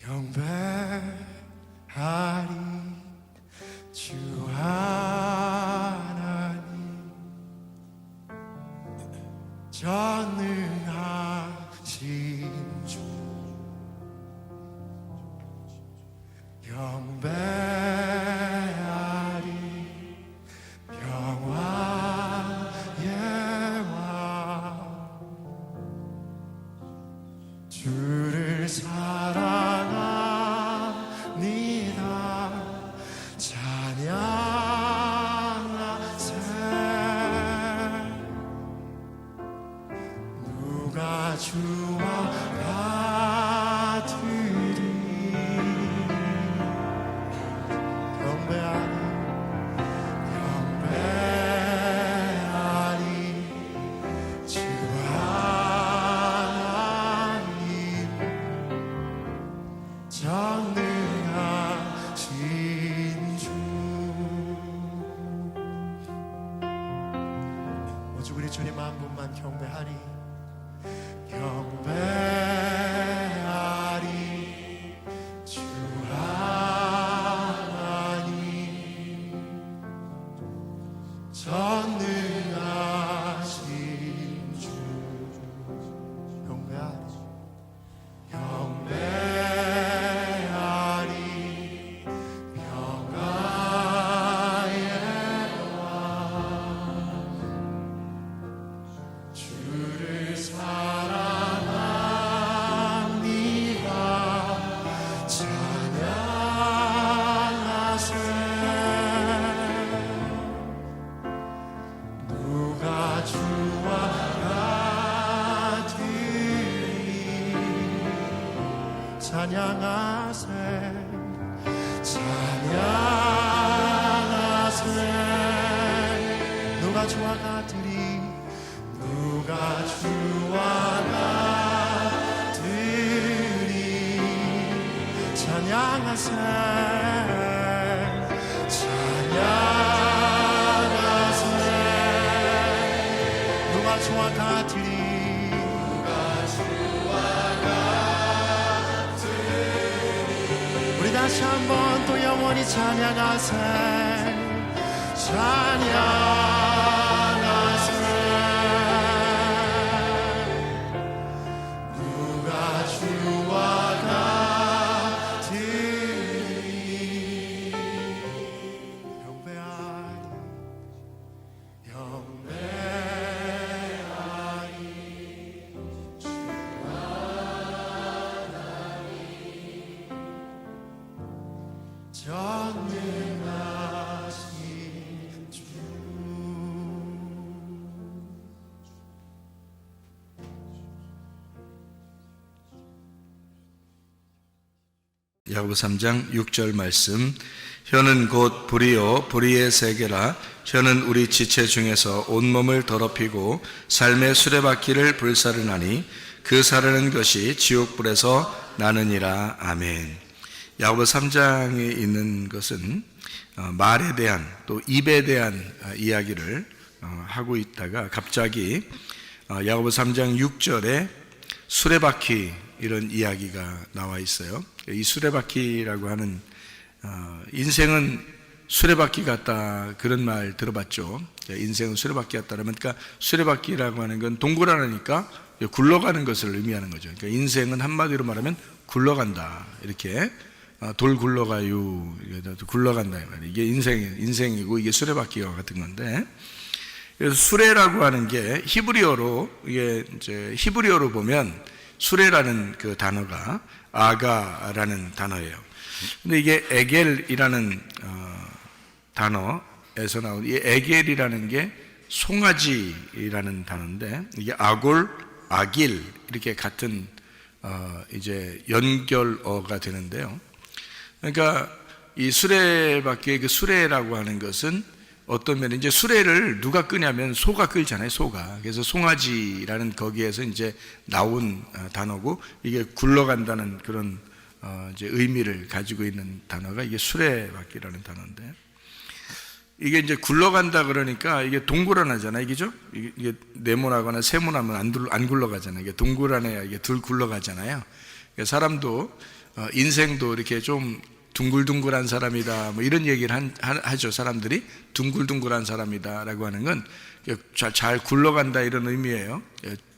경배하리 주 하나님 전능하신 주 경배하리 평화의 왕 주를 사랑합니다 찬양하세 누가 주와 같으리 경배하리 주 하나님 전능하신 주 오직 우리 주님 한 분만 경배하리 경배하리 주 하나님 전능하신 주 경배하리 경배하리 평화의 왕 주를 사랑합니다 찬양하세 누가 주와 같으리 찬양하세 찬양하세 누가 주와 같으리 누가 주와 같으리 찬양하세 찬양하세 누가 주와 같으리 우리 다시 한번 또 영원히 찬양하세 찬양하세 누가 주와 같으리 경배하리 경배하리 주 하나님 전능하신 주 야고보 3장 6절 말씀 혀는 곧 불이요 불의의 세계라 혀는 우리 지체 중에서 온몸을 더럽히고 삶의 수레바퀴를 불사르나니 그 사르는 것이 지옥불에서 나느니라. 아멘. 야고보 3장에 있는 것은 말에 대한 또 입에 대한 이야기를 하고 있다가 갑자기 야고보 3장 6절에 수레바퀴 이런 이야기가 나와 있어요. 이 수레바퀴라고 하는 인생은 수레바퀴 같다 그런 말 들어봤죠. 인생은 수레바퀴 같다 그러면 그러니까 수레바퀴라고 하는 건 동그라니까 굴러가는 것을 의미하는 거죠. 그러니까 인생은 한마디로 말하면 굴러간다 이렇게 돌 굴러가요 굴러간다 이게 인생이고 이게 수레바퀴와 같은 건데 그래서 수레라고 하는 게 히브리어로 이게 이제 히브리어로 보면 수레라는 그 단어가 아가라는 단어예요. 근데 이게 에겔이라는 단어에서 나온 이 에겔이라는 게 송아지라는 단어인데 이게 아골, 아길 이렇게 같은 이제 연결어가 되는데요. 그러니까 이 수레바퀴의 그 수레라고 하는 것은 어떤 면에 이제 수레를 누가 끄냐면 소가 끌잖아요, 소가. 그래서 송아지라는 거기에서 이제 나온 단어고 이게 굴러간다는 그런 이제 의미를 가지고 있는 단어가 이게 수레바퀴라는 단어인데 이게 이제 굴러간다 그러니까 이게 동그라나잖아요, 그죠? 이게 네모나거나 세모나면 안 굴러가잖아요. 이게 동그라내야 이게 둘 굴러가잖아요. 그러니까 사람도 인생도 이렇게 좀 둥글둥글한 사람이다 뭐 이런 얘기를 하죠. 사람들이 둥글둥글한 사람이다라고 하는 건 잘 굴러간다 이런 의미예요.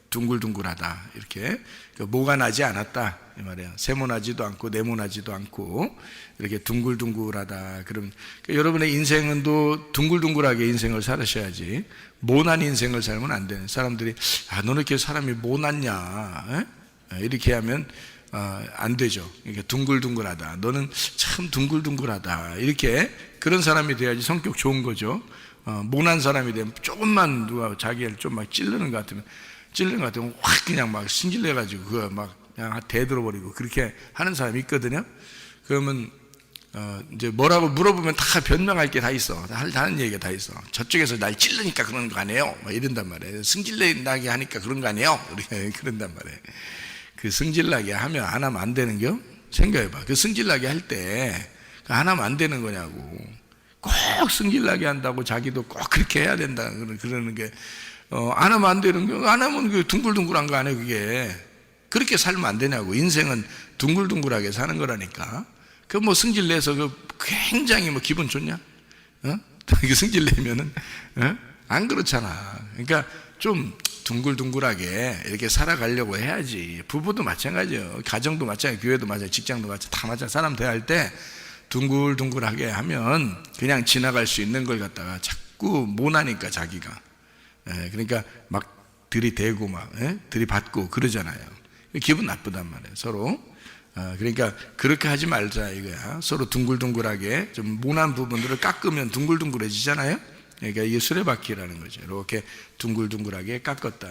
둥글둥글하다 이렇게 모가 나지 않았다 이 말이에요. 세모나지도 않고 네모나지도 않고 이렇게 둥글둥글하다. 그럼 여러분의 인생은 또 둥글둥글하게 인생을 살으셔야지 모난 인생을 살면 안 되는 사람들이 너는 이렇게 사람이 모났냐 이렇게 하면 안 되죠. 이게 둥글둥글하다. 너는 참 둥글둥글하다. 이렇게 그런 사람이 돼야지 성격 좋은 거죠. 모난 사람이 되면 조금만 누가 자기를 좀 막 찌르는 것 같으면 확 그냥 막 신질내가지고 그거 막 그냥 대들어버리고 그렇게 하는 사람이 있거든요. 그러면 이제 뭐라고 물어보면 다 변명할 게 다 있어. 하는 얘기가 다 있어. 저쪽에서 날 찌르니까 그런 거 아니에요. 막 이런단 말이에요. 승질나게 하니까 그런 거 아니에요. 우리가 그런단 말이에요. 그 승질나게 하면 안 하면 안 되는겨? 생각해봐. 그 승질나게 할 때 안 하면 안 되는 거냐고. 꼭 승질나게 한다고 자기도 꼭 그렇게 해야 된다 그러는 게 안 하면 안 되는 거. 안 하면 그 둥글둥글한 거 아니에요. 그게 그렇게 살면 안 되냐고. 인생은 둥글둥글하게 사는 거라니까. 그 뭐 승질 내서 그 굉장히 뭐 기분 좋냐? 그 승질 내면은 안 그렇잖아. 그러니까 좀 둥글둥글하게 이렇게 살아가려고 해야지. 부부도 마찬가지예요. 가정도 마찬가지, 교회도 마찬가지, 직장도 마찬가지, 다 마찬가지. 사람 대할 때 둥글둥글하게 하면 그냥 지나갈 수 있는 걸 갖다가 자꾸 못하니까 자기가. 그러니까 막 들이대고 막 들이받고 그러잖아요. 기분 나쁘단 말이에요. 서로. 그러니까 그렇게 하지 말자 이거야. 서로 둥글둥글하게 좀 모난 부분들을 깎으면 둥글둥글해지잖아요. 그러니까 이게 수레바퀴라는 거죠. 이렇게 둥글둥글하게 깎았다.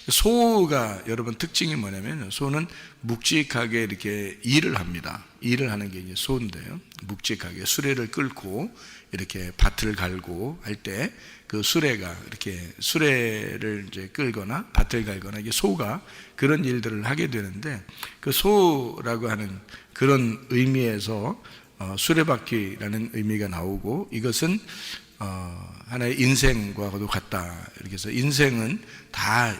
소가 여러분 특징이 뭐냐면 소는 묵직하게 이렇게 일을 합니다. 일을 하는 게 이제 소인데요. 묵직하게 수레를 끌고 이렇게 밭을 갈고 할 때 그 수레가 이렇게 수레를 이제 끌거나 밭을 갈거나 이게 소가 그런 일들을 하게 되는데 그 소라고 하는 그런 의미에서 수레바퀴라는 의미가 나오고 이것은 하나의 인생과도 같다. 이렇게 해서 인생은 다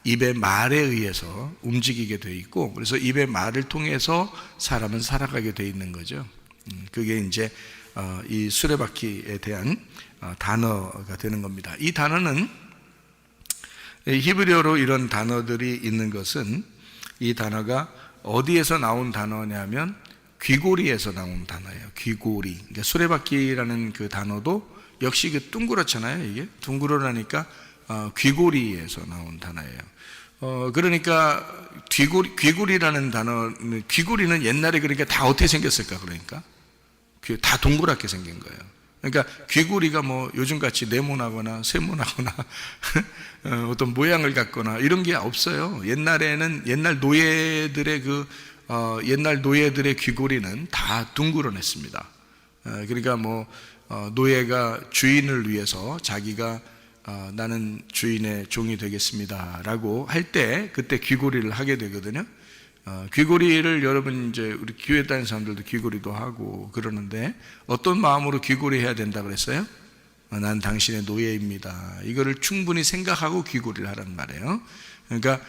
입의 말에 의해서 움직이게 돼 있고 그래서 입의 말을 통해서 사람은 살아가게 돼 있는 거죠. 그게 이제 이 수레바퀴에 대한 단어가 되는 겁니다. 이 단어는 히브리어로 이런 단어들이 있는 것은 이 단어가 어디에서 나온 단어냐면 귀고리에서 나온 단어예요. 귀고리. 그러니까 수레바퀴라는 그 단어도 역시 그 둥그렇잖아요. 이게 둥그러라니까 귀고리에서 나온 단어예요. 그러니까 귀고리라는 단어, 귀고리는 옛날에 그러니까 다 어떻게 생겼을까? 그러니까 다 동그랗게 생긴 거예요. 그러니까 귀고리가 뭐 요즘같이 네모나거나 세모나거나 어떤 모양을 갖거나 이런 게 없어요. 옛날에는 옛날 노예들의 귀고리는 다 둥그러냈습니다. 그러니까 뭐 노예가 주인을 위해서 자기가 나는 주인의 종이 되겠습니다 라고 할 때 그때 귀고리를 하게 되거든요. 귀고리를 여러분 이제 우리 교회 다니는 사람들도 귀고리도 하고 그러는데 어떤 마음으로 귀고리 해야 된다 그랬어요? 난 당신의 노예입니다. 이거를 충분히 생각하고 귀고리를 하란 말이에요. 그러니까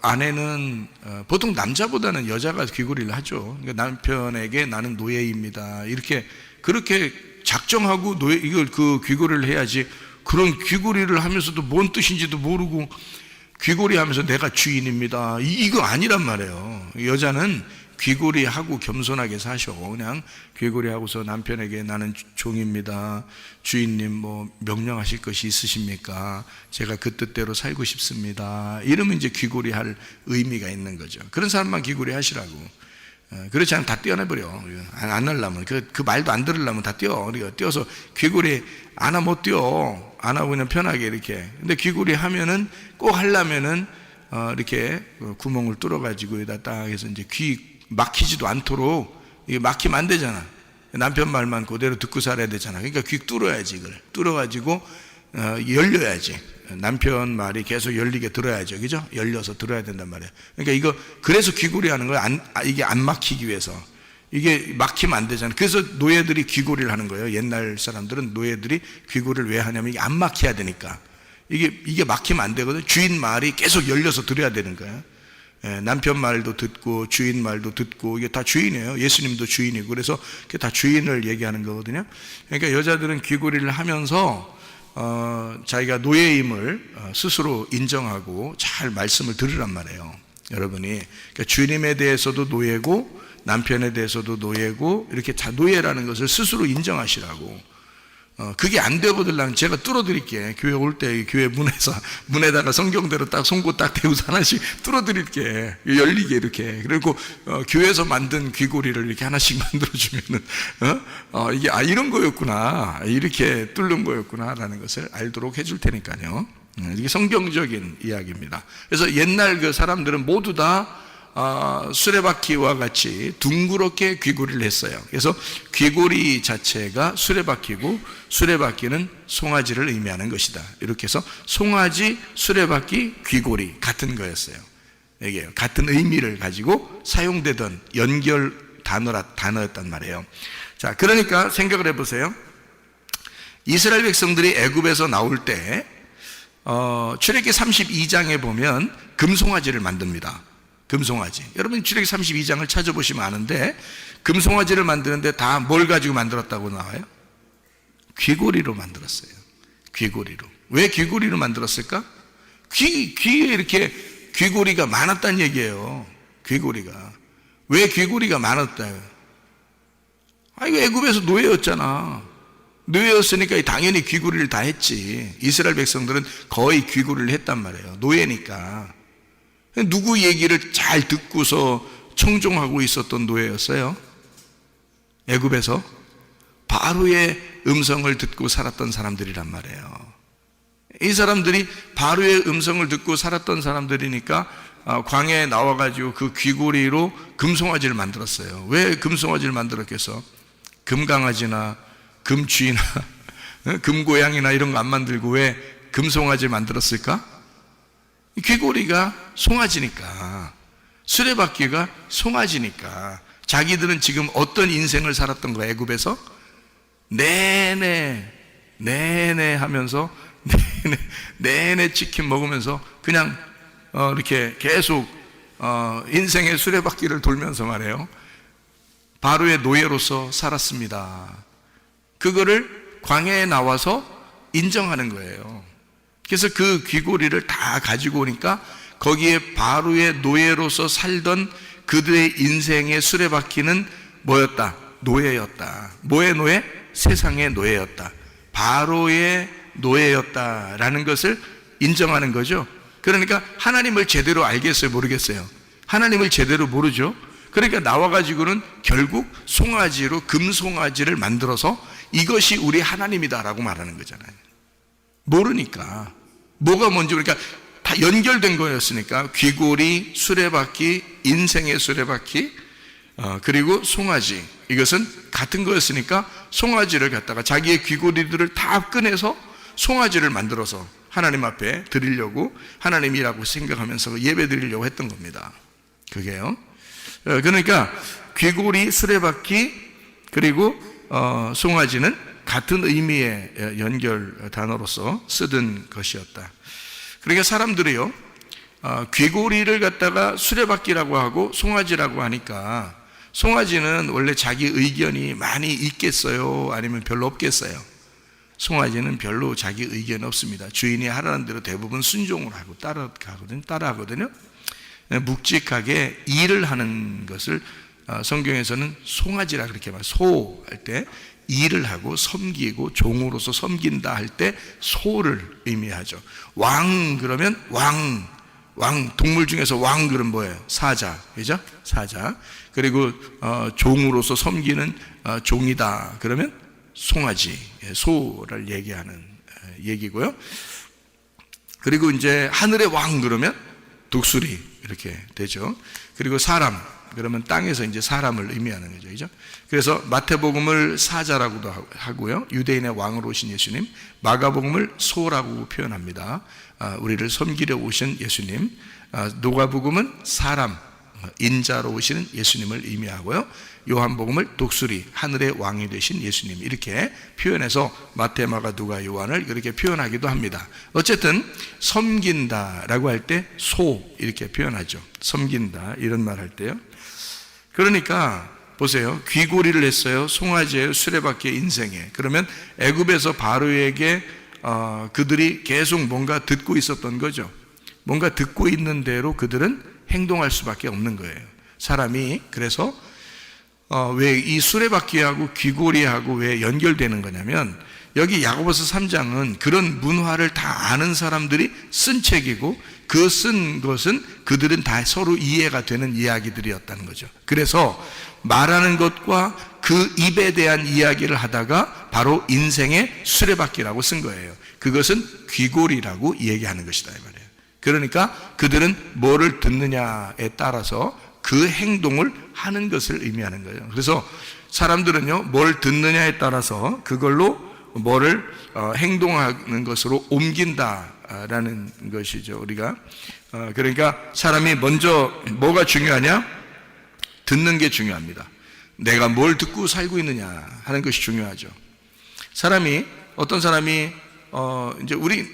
아내는 보통 남자보다는 여자가 귀고리를 하죠. 그러니까 남편에게 나는 노예입니다. 이렇게 그렇게 작정하고 이걸 그 귀고리를 해야지. 그런 귀고리를 하면서도 뭔 뜻인지도 모르고 귀고리 하면서 내가 주인입니다. 이거 아니란 말이에요. 여자는 귀고리하고 겸손하게 사셔. 그냥 귀고리하고서 남편에게 나는 종입니다. 주인님 뭐 명령하실 것이 있으십니까? 제가 그 뜻대로 살고 싶습니다. 이러면 이제 귀고리할 의미가 있는 거죠. 그런 사람만 귀고리 하시라고. 그렇지 않으면 다 떼어내버려. 안 하려면 그 말도 안 들으려면 다 떼어. 우리가 떼어서 귀고리 안 하면 못 떼어. 안 하고 그냥 편하게 이렇게. 근데 귀고리 하면은 꼭 하려면은 이렇게 구멍을 뚫어가지고 여기다 딱 해서 이제 귀 막히지도 않도록 이게 막히면 안 되잖아. 남편 말만 그대로 듣고 살아야 되잖아. 그러니까 귀 뚫어야지 이걸. 뚫어가지고 열려야지. 남편 말이 계속 열리게 들어야죠. 그죠? 열려서 들어야 된단 말이에요. 그러니까 이거 그래서 귀고리 하는 거예요. 이게 안 막히기 위해서. 이게 막히면 안 되잖아요. 그래서 노예들이 귀고리를 하는 거예요. 옛날 사람들은 노예들이 귀고리를 왜 하냐면 이게 안 막혀야 되니까. 이게 막히면 안 되거든. 주인 말이 계속 열려서 들어야 되는 거예요. 남편 말도 듣고 주인 말도 듣고, 이게 다 주인이에요. 예수님도 주인이고. 그래서 그게 다 주인을 얘기하는 거거든요. 그러니까 여자들은 귀고리를 하면서 자기가 노예임을 스스로 인정하고 잘 말씀을 들으란 말이에요. 여러분이 그러니까 주님에 대해서도 노예고 남편에 대해서도 노예고, 이렇게 다 노예라는 것을 스스로 인정하시라고. 그게 안 되거들랑 제가 뚫어드릴게. 교회 올 때 교회 문에다가 성경대로 딱 송곳 딱 대고서 하나씩 뚫어드릴게. 열리게 이렇게. 그리고 교회에서 만든 귀고리를 이렇게 하나씩 만들어주면은 이게 이런 거였구나, 이렇게 뚫는 거였구나라는 것을 알도록 해줄 테니까요. 이게 성경적인 이야기입니다. 그래서 옛날 그 사람들은 모두 다 수레바퀴와 같이 둥그렇게 귀고리를 했어요. 그래서 귀고리 자체가 수레바퀴고, 수레바퀴는 송아지를 의미하는 것이다. 이렇게 해서 송아지, 수레바퀴, 귀고리 같은 거였어요. 이게 같은 의미를 가지고 사용되던 연결 단어였단 말이에요. 자, 그러니까 생각을 해보세요. 이스라엘 백성들이 애굽에서 나올 때 출애굽기 32장에 보면 금송아지를 만듭니다. 금송아지. 여러분 출애굽기 32장을 찾아보시면 아는데, 금송아지를 만드는데 다 뭘 가지고 만들었다고 나와요? 귀고리로 만들었어요. 귀고리로. 왜 귀고리로 만들었을까? 귀에 이렇게 귀고리가 많았다는 얘기예요. 귀고리가. 왜 귀고리가 많았다요? 이거 애굽에서 노예였잖아. 노예였으니까 당연히 귀고리를 다 했지. 이스라엘 백성들은 거의 귀고리를 했단 말이에요. 노예니까. 누구 얘기를 잘 듣고서 청종하고 있었던 노예였어요? 애굽에서 바로의 음성을 듣고 살았던 사람들이란 말이에요. 이 사람들이 바로의 음성을 듣고 살았던 사람들이니까 광야에 나와가지고 그 귀고리로 금송아지를 만들었어요. 왜 금송아지를 만들었겠어? 금강아지나 금쥐나 금고양이나 이런 거 안 만들고 왜 금송아지를 만들었을까? 귀고리가 송아지니까, 수레바퀴가 송아지니까. 자기들은 지금 어떤 인생을 살았던 거야? 애굽에서 내내 하면서 내내 치킨 먹으면서 그냥 이렇게 계속 인생의 수레바퀴를 돌면서 말해요. 바로의 노예로서 살았습니다. 그거를 광야에 나와서 인정하는 거예요. 그래서 그 귀고리를 다 가지고 오니까 거기에 바로의 노예로서 살던 그들의 인생의 수레바퀴는 뭐였다? 노예였다. 뭐의 노예? 세상의 노예였다. 바로의 노예였다라는 것을 인정하는 거죠. 그러니까 하나님을 제대로 알겠어요? 모르겠어요? 하나님을 제대로 모르죠. 그러니까 나와가지고는 결국 송아지로 금송아지를 만들어서 이것이 우리 하나님이다라고 말하는 거잖아요. 모르니까. 뭐가 뭔지. 그러니까 다 연결된 거였으니까 귀고리, 수레바퀴, 인생의 수레바퀴, 그리고 송아지, 이것은 같은 거였으니까 송아지를 갖다가 자기의 귀고리들을 다 꺼내서 송아지를 만들어서 하나님 앞에 드리려고, 하나님이라고 생각하면서 예배 드리려고 했던 겁니다. 그게요. 그러니까 귀고리, 수레바퀴, 그리고 송아지는 같은 의미의 연결 단어로서 쓰던 것이었다. 그러니까 사람들이요, 귀고리를 갖다가 수레바퀴라고 하고 송아지라고 하니까, 송아지는 원래 자기 의견이 많이 있겠어요? 아니면 별로 없겠어요? 송아지는 별로 자기 의견 없습니다. 주인이 하라는 대로 대부분 순종을 하고 따라하거든요. 묵직하게 일을 하는 것을 성경에서는 송아지라 그렇게 말해요. 소 할 때 일을 하고 섬기고 종으로서 섬긴다 할 때 소를 의미하죠. 왕 그러면 왕 동물 중에서 왕 그러면 뭐예요? 사자, 그죠? 사자. 그리고 종으로서 섬기는 종이다 그러면 송아지, 소를 얘기하는 얘기고요. 그리고 이제 하늘의 왕 그러면 독수리 이렇게 되죠. 그리고 사람 그러면 땅에서 이제 사람을 의미하는 거죠. 그죠? 그래서 마태복음을 사자라고도 하고요. 유대인의 왕으로 오신 예수님, 마가복음을 소라고 표현합니다. 우리를 섬기려 오신 예수님, 누가복음은 사람, 인자로 오시는 예수님을 의미하고요. 요한복음을 독수리, 하늘의 왕이 되신 예수님, 이렇게 표현해서 마태, 마가, 누가, 요한을 그렇게 표현하기도 합니다. 어쨌든 섬긴다라고 할 때 소 이렇게 표현하죠. 섬긴다 이런 말 할 때요. 그러니까 보세요. 귀고리를 했어요. 송아지예요. 수레바퀴의 인생에. 그러면 애굽에서 바로에게 그들이 계속 뭔가 듣고 있었던 거죠. 뭔가 듣고 있는 대로 그들은 행동할 수밖에 없는 거예요. 사람이. 그래서 왜 이 수레바퀴하고 귀고리하고 왜 연결되는 거냐면, 여기 야고보서 3장은 그런 문화를 다 아는 사람들이 쓴 책이고, 그 쓴 것은 그들은 다 서로 이해가 되는 이야기들이었다는 거죠. 그래서 말하는 것과 그 입에 대한 이야기를 하다가 바로 인생의 수레바퀴라고 쓴 거예요. 그것은 귀고리라고 얘기하는 것이다 이 말이에요. 그러니까 그들은 뭐를 듣느냐에 따라서 그 행동을 하는 것을 의미하는 거예요. 그래서 사람들은요, 뭘 듣느냐에 따라서 그걸로 뭐를 행동하는 것으로 옮긴다라는 것이죠. 우리가 그러니까 사람이 먼저 뭐가 중요하냐? 듣는 게 중요합니다. 내가 뭘 듣고 살고 있느냐 하는 것이 중요하죠. 어떤 사람이 이제 우리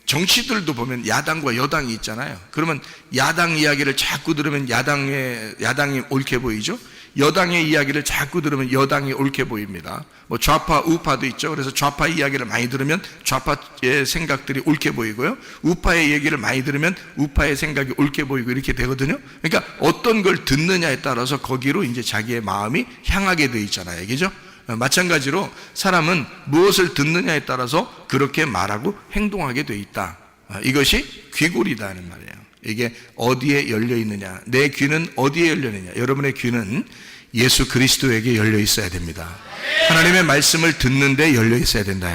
정치들도 보면 야당과 여당이 있잖아요. 그러면 야당 이야기를 자꾸 들으면 야당이 옳게 보이죠. 여당의 이야기를 자꾸 들으면 여당이 옳게 보입니다. 뭐 좌파, 우파도 있죠. 그래서 좌파 이야기를 많이 들으면 좌파의 생각들이 옳게 보이고요. 우파의 얘기를 많이 들으면 우파의 생각이 옳게 보이고 이렇게 되거든요. 그러니까 어떤 걸 듣느냐에 따라서 거기로 이제 자기의 마음이 향하게 돼 있잖아요. 그죠? 마찬가지로 사람은 무엇을 듣느냐에 따라서 그렇게 말하고 행동하게 돼 있다. 이것이 귀골이다는 말이에요. 이게 어디에 열려 있느냐, 내 귀는 어디에 열려 있느냐. 여러분의 귀는 예수 그리스도에게 열려 있어야 됩니다. 하나님의 말씀을 듣는데 열려 있어야 된다.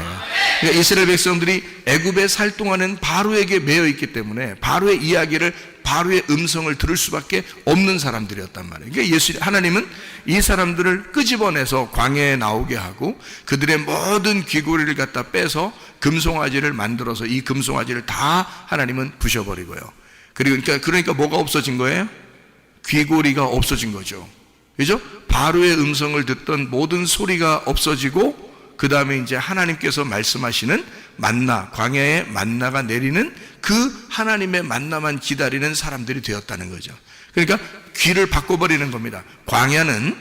그러니까 이스라엘 백성들이 애굽에 살 동안은 바로에게 매여 있기 때문에 바로의 이야기를, 바로의 음성을 들을 수밖에 없는 사람들이었단 말이에요. 그러니까 하나님은 이 사람들을 끄집어내서 광야에 나오게 하고 그들의 모든 귀고리를 갖다 빼서 금송아지를 만들어서 이 금송아지를 다 하나님은 부셔버리고요. 그러니까 뭐가 없어진 거예요? 귀고리가 없어진 거죠. 그죠? 바로의 음성을 듣던 모든 소리가 없어지고, 그 다음에 이제 하나님께서 말씀하시는 만나, 광야에 만나가 내리는 그 하나님의 만나만 기다리는 사람들이 되었다는 거죠. 그러니까 귀를 바꿔버리는 겁니다. 광야는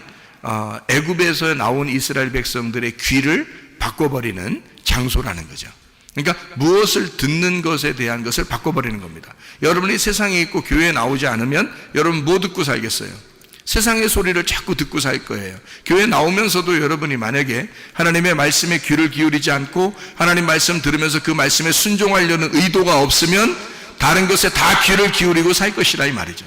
애굽에서 나온 이스라엘 백성들의 귀를 바꿔버리는 장소라는 거죠. 그러니까 무엇을 듣는 것에 대한 것을 바꿔버리는 겁니다. 여러분이 세상에 있고 교회에 나오지 않으면 여러분 뭐 듣고 살겠어요? 세상의 소리를 자꾸 듣고 살 거예요. 교회 나오면서도 여러분이 만약에 하나님의 말씀에 귀를 기울이지 않고 하나님 말씀 들으면서 그 말씀에 순종하려는 의도가 없으면 다른 것에 다 귀를 기울이고 살 것이라 이 말이죠.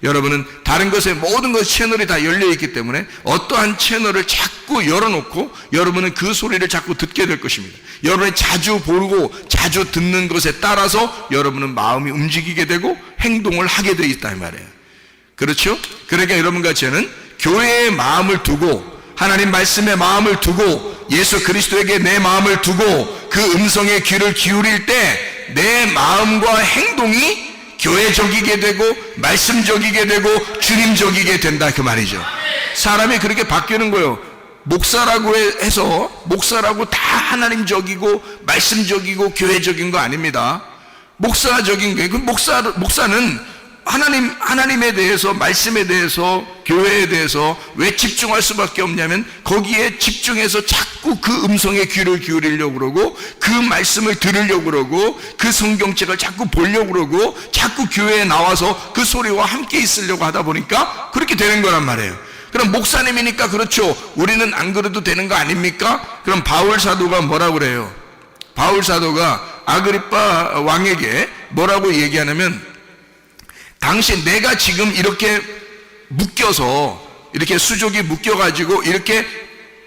여러분은 다른 것에 모든 것 채널이 다 열려있기 때문에 어떠한 채널을 자꾸 열어놓고 여러분은 그 소리를 자꾸 듣게 될 것입니다. 여러분이 자주 보고 자주 듣는 것에 따라서 여러분은 마음이 움직이게 되고 행동을 하게 되어 있다 이 말이에요. 그렇죠? 그러니까 여러분과 저는 교회에 마음을 두고 하나님 말씀에 마음을 두고 예수 그리스도에게 내 마음을 두고 그 음성에 귀를 기울일 때 내 마음과 행동이 교회적이게 되고 말씀적이게 되고 주님적이게 된다 그 말이죠. 사람이 그렇게 바뀌는 거예요. 목사라고 해서 목사라고 다 하나님적이고 말씀적이고 교회적인 거 아닙니다. 목사적인 게, 그 목사는 하나님에 대해서, 말씀에 대해서, 교회에 대해서 왜 집중할 수밖에 없냐면 거기에 집중해서 자꾸 그 음성에 귀를 기울이려고 그러고 그 말씀을 들으려고 그러고 그 성경책을 자꾸 보려고 그러고 자꾸 교회에 나와서 그 소리와 함께 있으려고 하다 보니까 그렇게 되는 거란 말이에요. 그럼 목사님이니까 그렇죠. 우리는 안 그래도 되는 거 아닙니까? 그럼 바울 사도가 뭐라고 그래요? 바울 사도가 아그리빠 왕에게 뭐라고 얘기하냐면, 당신 내가 지금 이렇게 묶여서 이렇게 수족이 묶여가지고 이렇게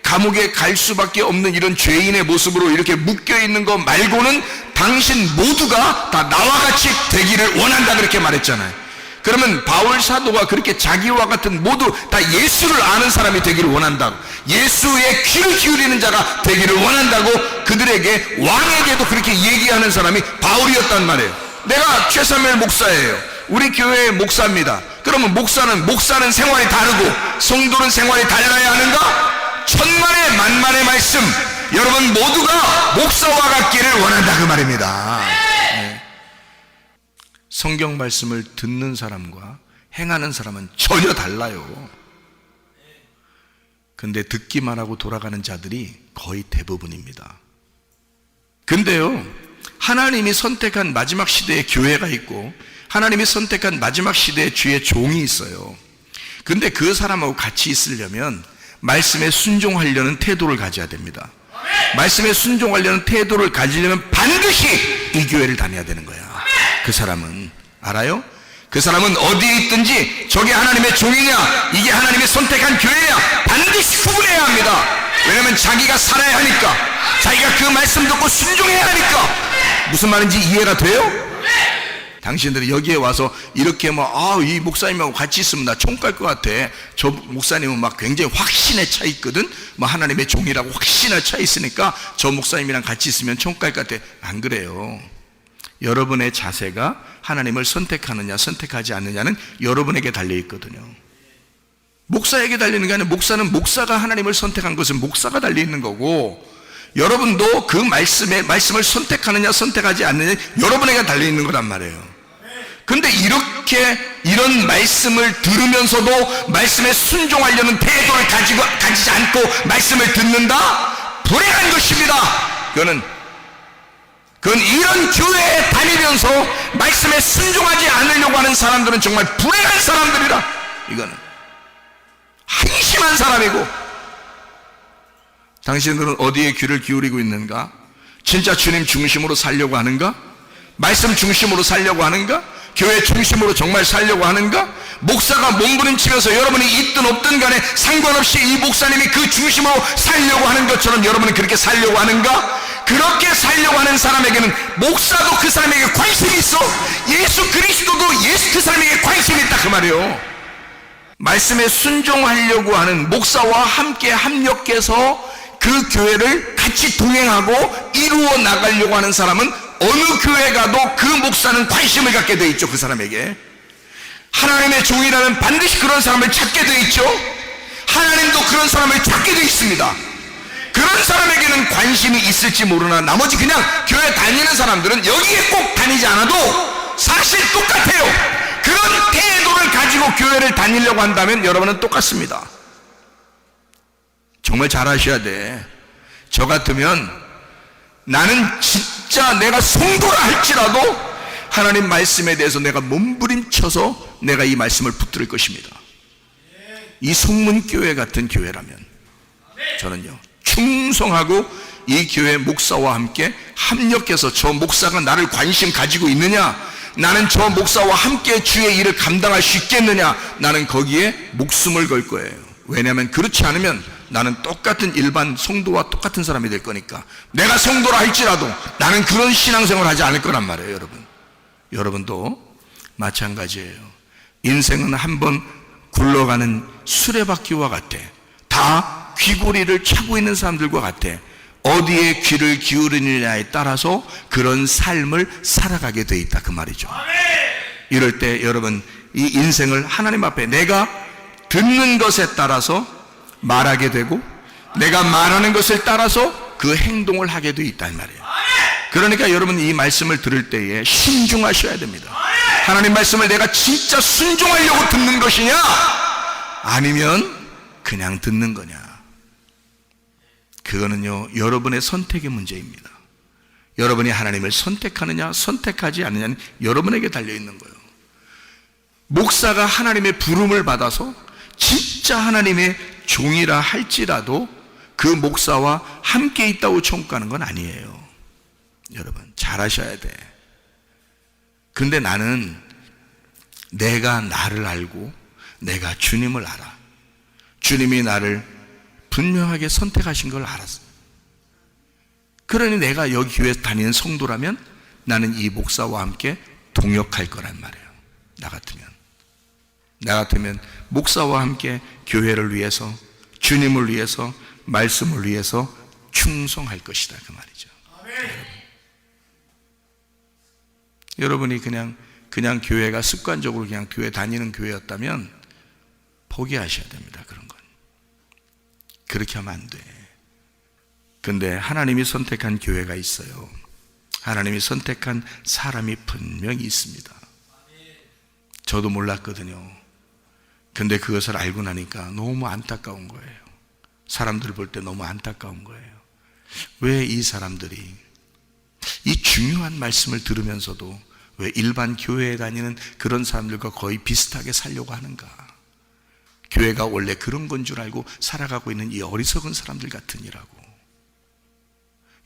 감옥에 갈 수밖에 없는 이런 죄인의 모습으로 이렇게 묶여 있는 거 말고는 당신 모두가 다 나와 같이 되기를 원한다 그렇게 말했잖아요. 그러면 바울 사도가 그렇게 자기와 같은 모두 다 예수를 아는 사람이 되기를 원한다고, 예수의 귀를 기울이는 자가 되기를 원한다고 그들에게, 왕에게도 그렇게 얘기하는 사람이 바울이었단 말이에요. 내가 최사무엘 목사예요. 우리 교회의 목사입니다. 그럼 그러면 목사는 생활이 다르고 성도는 생활이 달라야 하는가? 천만의 만만의 말씀, 여러분 모두가 목사와 같기를 원한다 그 말입니다. 네. 성경 말씀을 듣는 사람과 행하는 사람은 전혀 달라요. 근데 듣기만 하고 돌아가는 자들이 거의 대부분입니다. 근데요, 하나님이 선택한 마지막 시대에 교회가 있고 하나님이 선택한 마지막 시대에 주의 종이 있어요. 근데 그 사람하고 같이 있으려면 말씀에 순종하려는 태도를 가져야 됩니다. 말씀에 순종하려는 태도를 가지려면 반드시 이 교회를 다녀야 되는 거야. 그 사람은 알아요? 그 사람은 어디에 있든지 저게 하나님의 종이냐 이게 하나님이 선택한 교회냐 반드시 구분해야 합니다. 왜냐하면 자기가 살아야 하니까, 자기가 그 말씀 듣고 순종해야 하니까. 무슨 말인지 이해가 돼요? 당신들이 여기에 와서 이렇게 이 목사님하고 같이 있으면 나 총 깔 것 같아. 저 목사님은 막 굉장히 확신에 차 있거든. 하나님의 종이라고 확신에 차 있으니까 저 목사님이랑 같이 있으면 총 깔 것 같아. 안 그래요. 여러분의 자세가 하나님을 선택하느냐 선택하지 않느냐는 여러분에게 달려 있거든요. 목사에게 달리는 게 아니라 목사가 하나님을 선택한 것은 목사가 달려 있는 거고, 여러분도 그 말씀을 선택하느냐 선택하지 않느냐 여러분에게 달려 있는 거란 말이에요. 근데 이런 말씀을 들으면서도 말씀에 순종하려는 태도를 가지지 않고 말씀을 듣는다? 불행한 것입니다. 그건 이런 교회에 다니면서 말씀에 순종하지 않으려고 하는 사람들은 정말 불행한 사람들이라. 이거는 한심한 사람이고. 당신들은 어디에 귀를 기울이고 있는가? 진짜 주님 중심으로 살려고 하는가? 말씀 중심으로 살려고 하는가? 교회 중심으로 정말 살려고 하는가? 목사가 몸부림치면서 여러분이 있든 없든 간에 상관없이 이 목사님이 그 중심으로 살려고 하는 것처럼 여러분은 그렇게 살려고 하는가? 그렇게 살려고 하는 사람에게는 목사도 그 사람에게 관심이 있어. 예수 그리스도도 그 사람에게 관심이 있다 그 말이에요. 말씀에 순종하려고 하는 목사와 함께 합력해서 그 교회를 같이 동행하고 이루어 나가려고 하는 사람은 어느 교회 가도 그 목사는 관심을 갖게 되어 있죠. 그 사람에게 하나님의 종이라면 반드시 그런 사람을 찾게 되어 있죠. 하나님도 그런 사람을 찾게 되어 있습니다. 그런 사람에게는 관심이 있을지 모르나 나머지 그냥 교회 다니는 사람들은 여기에 꼭 다니지 않아도 사실 똑같아요. 그런 태도를 가지고 교회를 다니려고 한다면 여러분은 똑같습니다. 정말 잘하셔야 돼. 저 같으면 나는 진짜 내가 성도라 할지라도 하나님 말씀에 대해서 내가 몸부림쳐서 내가 이 말씀을 붙들을 것입니다. 이 송문교회 같은 교회라면 저는요 충성하고 이 교회 목사와 함께 합력해서 저 목사가 나를 관심 가지고 있느냐, 나는 저 목사와 함께 주의 일을 감당할 수 있겠느냐, 나는 거기에 목숨을 걸 거예요. 왜냐하면 그렇지 않으면 나는 똑같은 일반 성도와 똑같은 사람이 될 거니까. 내가 성도라 할지라도 나는 그런 신앙생활을 하지 않을 거란 말이에요. 여러분도 마찬가지예요. 인생은 한번 굴러가는 수레바퀴와 같아. 다 귀고리를 차고 있는 사람들과 같아. 어디에 귀를 기울이느냐에 따라서 그런 삶을 살아가게 돼 있다 그 말이죠. 이럴 때 여러분 이 인생을 하나님 앞에 내가 듣는 것에 따라서 말하게 되고 내가 말하는 것을 따라서 그 행동을 하게 돼 있단 말이에요. 그러니까 여러분 이 말씀을 들을 때에 신중하셔야 됩니다. 하나님 말씀을 내가 진짜 순종하려고 듣는 것이냐 아니면 그냥 듣는 거냐, 그거는요 여러분의 선택의 문제입니다. 여러분이 하나님을 선택하느냐 선택하지 않느냐는 여러분에게 달려있는 거예요. 목사가 하나님의 부름을 받아서 진짜 하나님의 종이라 할지라도 그 목사와 함께 있다고 총가는 건 아니에요. 여러분 잘 하셔야 돼. 근데 나는 내가 나를 알고 내가 주님을 알아. 주님이 나를 분명하게 선택하신 걸 알았어. 그러니 내가 여기 교회 다니는 성도라면 나는 이 목사와 함께 동역할 거란 말이에요. 나 같으면 목사와 함께 교회를 위해서, 주님을 위해서, 말씀을 위해서 충성할 것이다 그 말이죠. 여러분이 그냥 그냥 교회가 습관적으로 그냥 교회 다니는 교회였다면 포기하셔야 됩니다. 그런 건 그렇게 하면 안 돼. 근데 하나님이 선택한 교회가 있어요. 하나님이 선택한 사람이 분명히 있습니다. 저도 몰랐거든요. 근데 그것을 알고 나니까 너무 안타까운 거예요. 사람들 볼 때 너무 안타까운 거예요. 왜 이 사람들이 이 중요한 말씀을 들으면서도 왜 일반 교회에 다니는 그런 사람들과 거의 비슷하게 살려고 하는가? 교회가 원래 그런 건 줄 알고 살아가고 있는 이 어리석은 사람들 같으니라고.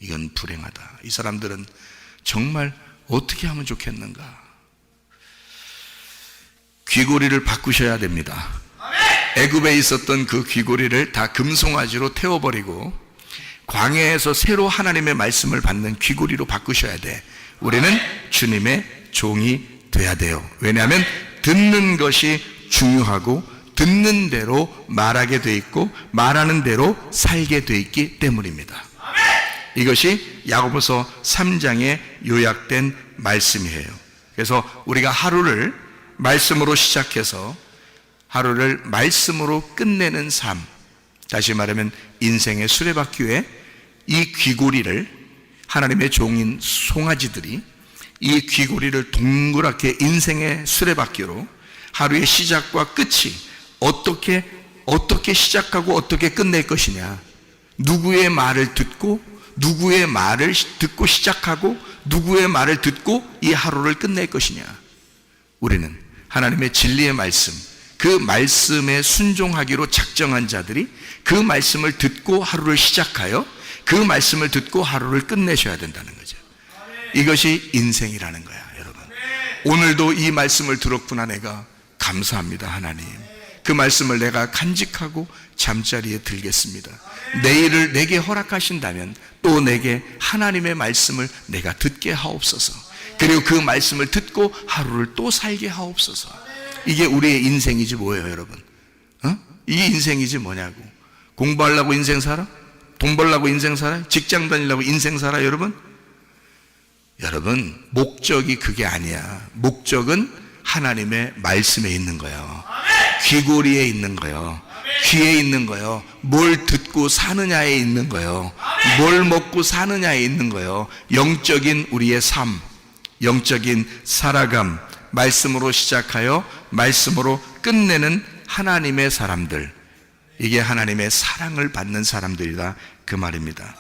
이건 불행하다. 이 사람들은 정말 어떻게 하면 좋겠는가? 귀고리를 바꾸셔야 됩니다. 애굽에 있었던 그 귀고리를 다 금송아지로 태워버리고 광야에서 새로 하나님의 말씀을 받는 귀고리로 바꾸셔야 돼. 우리는 주님의 종이 돼야 돼요. 왜냐하면 듣는 것이 중요하고 듣는 대로 말하게 돼 있고 말하는 대로 살게 돼 있기 때문입니다. 이것이 야고보서 3장에 요약된 말씀이에요. 그래서 우리가 하루를 말씀으로 시작해서 하루를 말씀으로 끝내는 삶, 다시 말하면 인생의 수레바퀴에 이 귀고리를 하나님의 종인 송아지들이 이 귀고리를 동그랗게 인생의 수레바퀴로 하루의 시작과 끝이 어떻게 시작하고 어떻게 끝낼 것이냐, 누구의 말을 듣고 누구의 말을 듣고 시작하고 누구의 말을 듣고 이 하루를 끝낼 것이냐. 우리는 하나님의 진리의 말씀, 그 말씀에 순종하기로 작정한 자들이 그 말씀을 듣고 하루를 시작하여 그 말씀을 듣고 하루를 끝내셔야 된다는 거죠. 이것이 인생이라는 거야, 여러분. 오늘도 이 말씀을 들었구나. 내가 감사합니다. 하나님, 그 말씀을 내가 간직하고 잠자리에 들겠습니다. 내일을 내게 허락하신다면 또 내게 하나님의 말씀을 내가 듣게 하옵소서. 그리고 그 말씀을 듣고 하루를 또 살게 하옵소서. 이게 우리의 인생이지 뭐예요, 여러분? 이게 인생이지 뭐냐고. 공부하려고 인생 살아? 돈 벌려고 인생 살아? 직장 다니려고 인생 살아, 여러분? 여러분, 목적이 그게 아니야. 목적은 하나님의 말씀에 있는 거예요. 귀고리에 있는 거예요. 귀에 있는 거예요. 뭘 듣고 사느냐에 있는 거예요. 뭘 먹고 사느냐에 있는 거예요. 영적인 우리의 삶, 영적인 살아감, 말씀으로 시작하여 말씀으로 끝내는 하나님의 사람들, 이게 하나님의 사랑을 받는 사람들이다, 그 말입니다.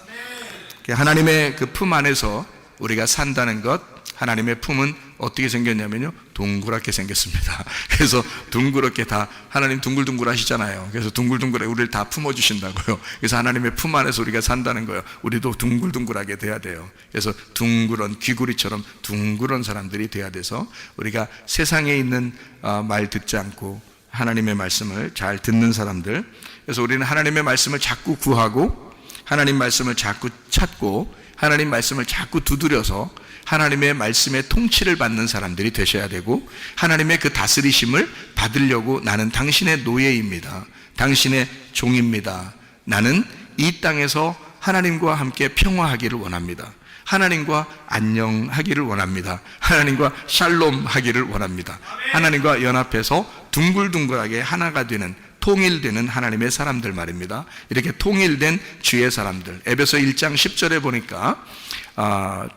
하나님의 그 품 안에서 우리가 산다는 것, 하나님의 품은 어떻게 생겼냐면요, 둥그랗게 생겼습니다. 그래서 둥그렇게 다, 하나님 둥글둥글 하시잖아요. 그래서 둥글둥글하게 우리를 다 품어주신다고요. 그래서 하나님의 품 안에서 우리가 산다는 거예요. 우리도 둥글둥글하게 돼야 돼요. 그래서 둥그런 귀구리처럼 둥그런 사람들이 돼야 돼서 우리가 세상에 있는 말 듣지 않고 하나님의 말씀을 잘 듣는 사람들, 그래서 우리는 하나님의 말씀을 자꾸 구하고 하나님 말씀을 자꾸 찾고 하나님 말씀을 자꾸 두드려서 하나님의 말씀의 통치를 받는 사람들이 되셔야 되고, 하나님의 그 다스리심을 받으려고 나는 당신의 노예입니다, 당신의 종입니다, 나는 이 땅에서 하나님과 함께 평화하기를 원합니다, 하나님과 안녕하기를 원합니다, 하나님과 샬롬 하기를 원합니다, 하나님과 연합해서 둥글둥글하게 하나가 되는, 통일되는 하나님의 사람들 말입니다. 이렇게 통일된 주의 사람들, 에베소 1장 10절에 보니까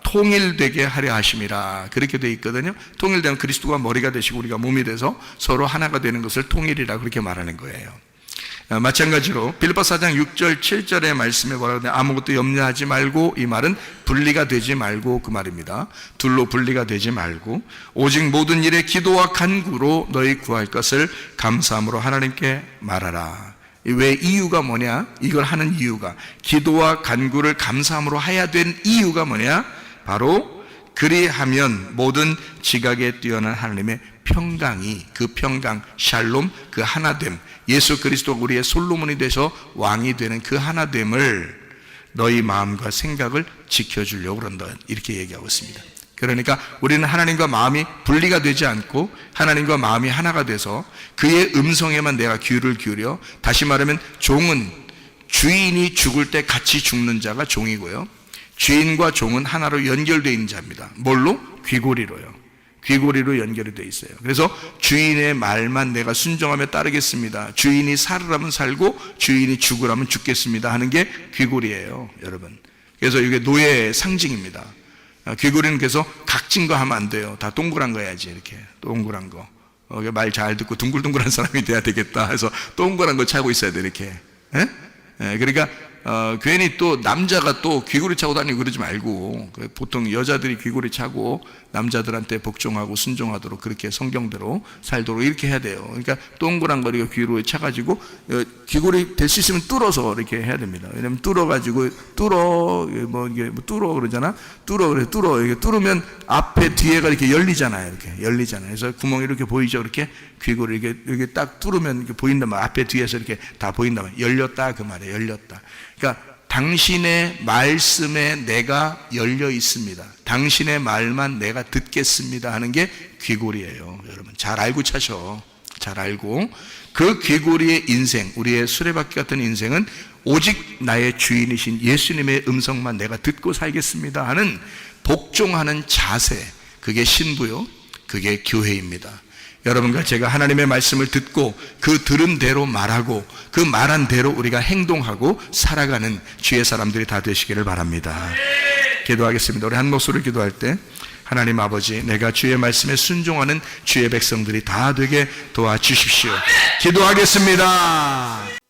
통일되게 하려 하심이라 그렇게 되어 있거든요. 통일되면 그리스도가 머리가 되시고 우리가 몸이 돼서 서로 하나가 되는 것을 통일이라 그렇게 말하는 거예요. 마찬가지로 빌립보 4장 6절 7절의 말씀에 뭐라고 하냐, 아무것도 염려하지 말고, 이 말은 분리가 되지 말고 그 말입니다. 둘로 분리가 되지 말고 오직 모든 일에 기도와 간구로 너희 구할 것을 감사함으로 하나님께 말하라. 왜 이유가 뭐냐? 이걸 하는 이유가, 기도와 간구를 감사함으로 해야 된 이유가 뭐냐? 바로 그리하면 모든 지각에 뛰어난 하나님의 평강이, 그 평강, 샬롬, 그 하나됨, 예수 그리스도가 우리의 솔로몬이 되셔 왕이 되는 그 하나됨을 너희 마음과 생각을 지켜주려고 그런다, 이렇게 얘기하고 있습니다. 그러니까 우리는 하나님과 마음이 분리가 되지 않고 하나님과 마음이 하나가 돼서 그의 음성에만 내가 귀를 기울여, 다시 말하면 종은 주인이 죽을 때 같이 죽는 자가 종이고요, 주인과 종은 하나로 연결되어 있는 자입니다. 뭘로? 귀고리로요. 귀고리로 연결이 돼 있어요. 그래서 주인의 말만 내가 순종하며 따르겠습니다. 주인이 살으라면 살고 주인이 죽으라면 죽겠습니다 하는 게 귀고리예요, 여러분. 그래서 이게 노예의 상징입니다. 귀고리는 그래서 각진 거 하면 안 돼요. 다 동그란 거 해야지, 이렇게 동그란 거. 말 잘 듣고 둥글둥글한 사람이 돼야 되겠다 해서 동그란 거 차고 있어야 돼, 이렇게. 그러니까 괜히 또 남자가 또 귀고리 차고 다니고 그러지 말고, 보통 여자들이 귀고리 차고 남자들한테 복종하고 순종하도록 그렇게 성경대로 살도록 이렇게 해야 돼요. 그러니까 동그란 거리가 귀로에 차가지고 귀고리 될 수 있으면 뚫어서 이렇게 해야 됩니다. 왜냐면 뚫어가지고 뚫어 그러잖아. 이게 뚫으면 앞에 뒤에가 이렇게 열리잖아요. 이렇게 열리잖아요. 그래서 구멍이 이렇게 보이죠. 이렇게 귀고리 이렇게 딱 뚫으면 이렇게 보인단 말이야. 앞에 뒤에서 이렇게 다 보인단 말이야. 열렸다 그 말이에요. 열렸다. 그러니까 당신의 말씀에 내가 열려 있습니다. 당신의 말만 내가 듣겠습니다 하는 게 귀고리예요. 여러분 잘 알고 차셔. 잘 알고. 그 귀고리의 인생, 우리의 수레바퀴 같은 인생은 오직 나의 주인이신 예수님의 음성만 내가 듣고 살겠습니다 하는 복종하는 자세, 그게 신부요, 그게 교회입니다. 여러분과 제가 하나님의 말씀을 듣고 그 들은 대로 말하고 그 말한 대로 우리가 행동하고 살아가는 주의 사람들이 다 되시기를 바랍니다. 기도하겠습니다. 우리 한 목소리로 기도할 때 하나님 아버지, 내가 주의 말씀에 순종하는 주의 백성들이 다 되게 도와주십시오. 기도하겠습니다.